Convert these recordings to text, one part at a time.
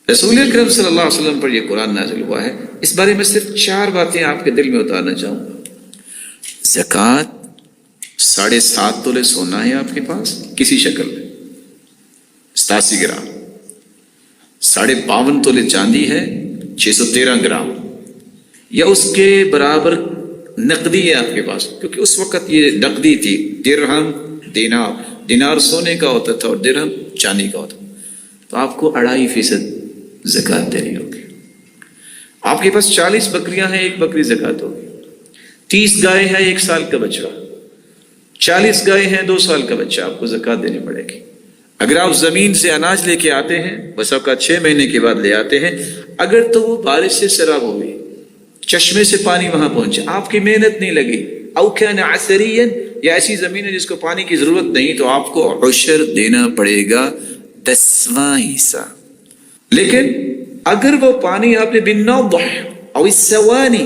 رسول اکرم صلی اللہ علیہ وسلم پر یہ قرآن نازل ہوا ہے. اس بارے میں صرف 4 باتیں آپ کے دل میں اتارنا چاہوں گا. زکوٰۃ 7.5 تولے سونا ہے آپ کے پاس کسی شکل میں 87 گرام، 52.5 تولے چاندی ہے 613 گرام، یا اس کے برابر نقدی ہے آپ کے پاس، کیونکہ اس وقت یہ نقدی تھی. درہم دینار سونے کا ہوتا تھا اور درہم چاندی کا ہوتا تھا. تو آپ کو 2.5% زکوٰۃ دینی ہوگی. آپ کے پاس 40 بکریاں ہیں، 1 بکری زکوٰۃ ہوگی. 30 گائے ہیں، 1 سال کا بچہ. 40 گائے ہیں، 2 سال کا بچہ. آپ کو زکوٰۃ دینی پڑے گی. اگر آپ زمین سے اناج لے کے آتے ہیں، بس آپ کا 6 مہینے کے بعد لے آتے ہیں، اگر تو وہ بارش سے سیراب ہو گئی، چشمے سے پانی وہاں پہنچے، آپ کی محنت نہیں لگی، او کان عسریا، یا ایسی زمین ہے جس کو پانی کی ضرورت نہیں، تو آپ کو عشر دینا پڑے گا 10واں حصہ. لیکن اگر وہ پانی آپ نے بالنضح او السوانی،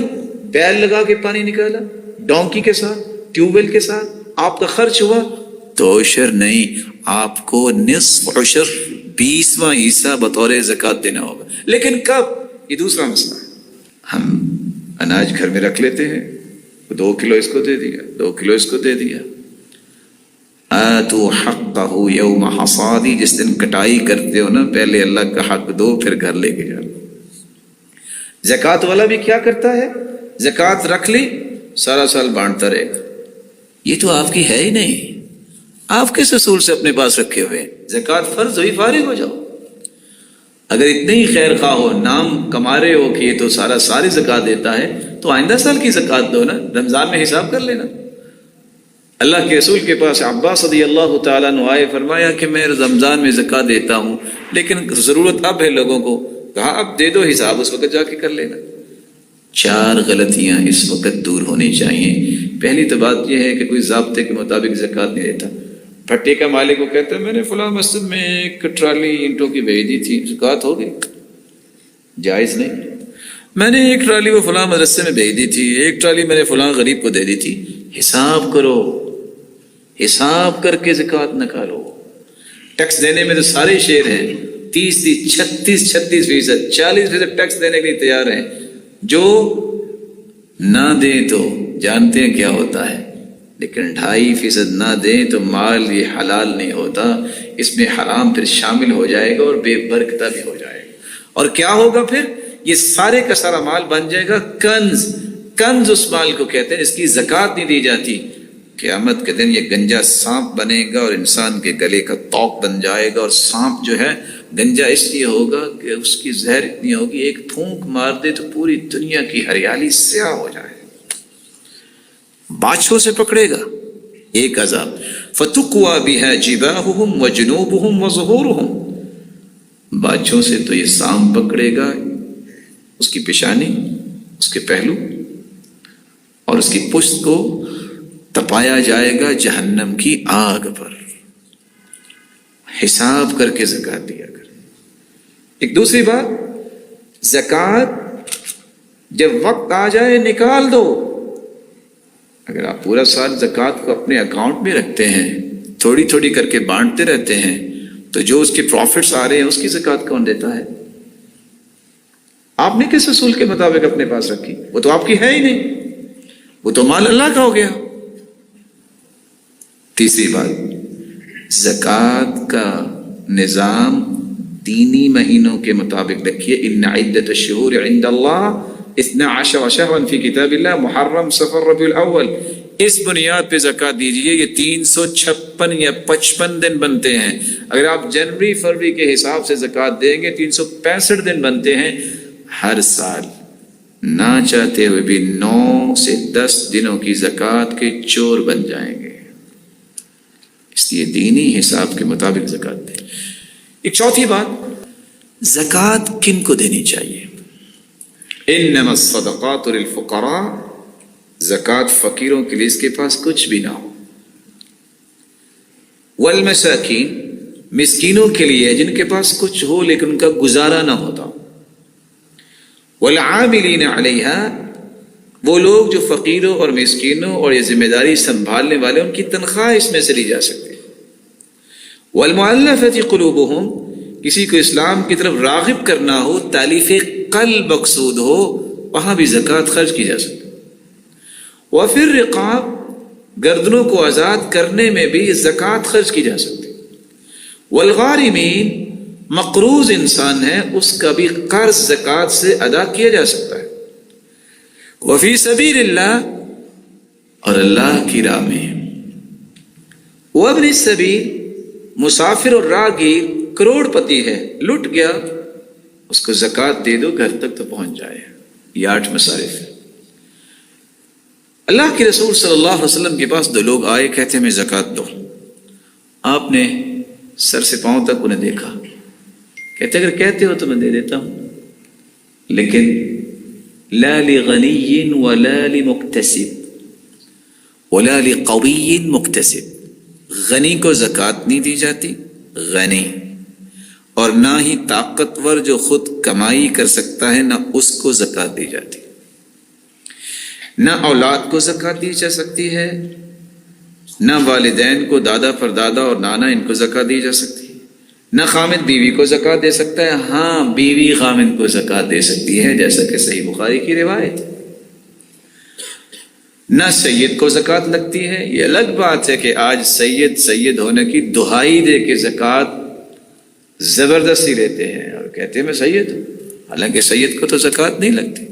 بیل لگا کے پانی نکالا، ڈونکی کے ساتھ، ٹیوب ویل کے ساتھ، آپ کا خرچ ہوا، تو عشر نہیں، آپ کو نصف عشر 20واں حصہ بطور زکوٰۃ دینا ہوگا. لیکن کب؟ یہ دوسرا مسئلہ ہے. ہم اناج گھر میں رکھ لیتے ہیں، 2 کلو اس کو دے دیا، 2 کلو اس کو دے دیا. آتوا حقہ یوم حصادی، جس دن کٹائی کرتے ہو نا، پہلے اللہ کا حق دو، پھر گھر لے کے جاؤ. زکوٰۃ والا بھی کیا کرتا ہے؟ زکوٰۃ رکھ لی، سارا سال بانٹتا رہے گا. یہ تو آپ کی ہے ہی نہیں، آپ کس اصول سے اپنے پاس رکھے ہوئے؟ زکوٰۃ فرض ہوئی، فارغ ہو جاؤ. اگر اتنے ہی خیر خواہ ہو، نام کما رہے ہو کہ یہ تو ساری زکوٰۃ دیتا ہے، تو آئندہ سال کی زکوٰۃ دو نا، رمضان میں حساب کر لینا. اللہ کے رسول کے پاس عباس رضی اللہ تعالیٰ عنہ آئے، فرمایا کہ میں رمضان میں زکوٰۃ دیتا ہوں، لیکن ضرورت اب ہے لوگوں کو. کہا اب دے دو، حساب اس وقت جا کے کر لینا. 4 غلطیاں اس وقت دور ہونی چاہیے. پہلی تو بات یہ ہے کہ کوئی ضابطے کے مطابق زکوٰۃ نہیں دیتا. بھٹے کا مالک کو کہتا ہے میں نے فلاں مسجد میں 1 ٹرالی اینٹوں کی بھیج دی تھی، زکوٰۃ ہو گئی؟ جائز نہیں. میں نے 1 ٹرالی وہ فلاں مدرسے میں بھیج دی تھی، 1 ٹرالی میں نے فلاں غریب کو دے دی تھی. حساب کرو، حساب کر کے زکوٰۃ نکالو. ٹیکس دینے میں تو سارے شیر ہیں، 36% 40% ٹیکس دینے کے لیے تیار ہیں. جو نہ دیں تو جانتے ہیں کیا ہوتا ہے، لیکن 2.5% نہ دیں تو مال یہ حلال نہیں ہوتا، اس میں حرام پھر شامل ہو جائے گا اور بے برکتہ بھی ہو جائے گا. اور کیا ہوگا پھر؟ یہ سارے کا سارا مال بن جائے گا کنز. کنز اس مال کو کہتے ہیں، اس کی زکوٰۃ نہیں دی جاتی. قیامت کے دن یہ گنجا سانپ بنے گا اور انسان کے گلے کا توق بن جائے گا. اور سانپ جو ہے گنجا اس لیے ہوگا کہ اس کی زہر اتنی ہوگی، ایک پھونک مار دے تو پوری دنیا کی ہریالی سیاہ ہو جائے. باچھوں سے پکڑے گا، ایک عذاب. فَتُقْوَى بِهَا جِبَاهُهُمْ وَجُنُوبُهُمْ وَظُهُورُهُمْ، باچھوں سے تو یہ سانپ پکڑے گا، اس کی پیشانی، اس کے پہلو اور اس کی پشت کو تپایا جائے گا جہنم کی آگ پر. حساب کر کے زکوٰۃ دیا کر. ایک دوسری بات، زکوٰۃ جب وقت آ جائے نکال دو. اگر آپ پورا سال زکوٰۃ کو اپنے اکاؤنٹ میں رکھتے ہیں، تھوڑی تھوڑی کر کے بانٹتے رہتے ہیں، تو جو اس کے پروفٹس آ رہے ہیں اس کی زکوٰۃ کون دیتا ہے؟ آپ نے کس اصول کے مطابق اپنے پاس رکھی؟ وہ تو آپ کی ہے ہی نہیں، وہ تو مال اللہ کا ہو گیا. تیسری بات، زکوٰۃ کا نظام دینی مہینوں کے مطابق رکھیے. ان عدت الشہور عند اللہ 12 شہرا فی کتاب اللہ محرم صفر ربیع الاول. اس بنیاد پہ زکوٰۃ دیجیے. یہ 356 یا 55 دن بنتے ہیں. اگر آپ جنوری فروری کے حساب سے زکوٰۃ دیں گے 365 دن بنتے ہیں. ہر سال نہ چاہتے ہوئے بھی 9 سے 10 دنوں کی زکوٰۃ کے چور بن جائیں گے. اس لیے دینی حساب کے مطابق زکوٰۃ دیں. ایک چوتھی بات، زکوٰۃ کن کو دینی چاہیے؟ انما الصدقات للفقراء، زکوٰۃ فقیروں کے لیے اس کے پاس کچھ بھی نہ ہو. والمساکین، مسکینوں کے لیے جن کے پاس کچھ ہو لیکن ان کا گزارا نہ ہوتا. والعاملین علیہا، وہ لوگ جو فقیروں اور مسکینوں اور یہ ذمہ داری سنبھالنے والے، ان کی تنخواہ اس میں سے لی جا سکتی ہے. والمؤلفۃ قلوبہم، کسی کو اسلام کی طرف راغب کرنا ہو، تالیف قلب مقصود ہو، وہاں بھی زکوٰۃ خرچ کی جا سکتی۔ وفی الرقاب، گردنوں کو آزاد کرنے میں بھی زکوٰۃ خرچ کی جا سکتی۔ والغارمین، مقروض انسان ہے، اس کا بھی قرض زکوٰۃ سے ادا کیا جا سکتا ہے۔ وفی سبیل اللہ، اور اللہ کی راہ میں۔ وابن السبیل، مسافر اور راہگیر کروڑ پتی ہے، لٹ گیا، اس کو زکوٰۃ دے دو، گھر تک تو پہنچ جائے۔ یہ 8 مصارف ہے۔ اللہ کے رسول صلی اللہ علیہ وسلم کے پاس 2 لوگ آئے، کہتے ہیں ہمیں زکوٰۃ دو۔ آپ نے سر سے پاؤں تک انہیں دیکھا، کہتے اگر کہتے ہو تو میں دے دیتا ہوں، لیکن لا لغنی ولا لمکتسب ولا لقوی مکتسب، غنی کو زکوٰۃ نہیں دی جاتی، غنی، اور نہ ہی طاقتور جو خود کمائی کر سکتا ہے، نہ اس کو زکوٰۃ دی جاتی۔ نہ اولاد کو زکوٰۃ دی جا سکتی ہے، نہ والدین کو، دادا پردادا اور نانا، ان کو زکوٰۃ دی جا سکتی ہے۔ نہ خامد بیوی کو زکوٰۃ دے سکتا ہے، ہاں بیوی خامد کو زکوٰۃ دے سکتی ہے، جیسا کہ صحیح بخاری کی روایت ہے۔ نہ سید کو زکوٰۃ لگتی ہے۔ یہ الگ بات ہے کہ آج سید ہونے کی دہائی دے کے زکوٰۃ زبردستی لیتے ہیں اور کہتے ہیں میں سید ہوں، حالانکہ سید کو تو زکوٰۃ نہیں لگتی۔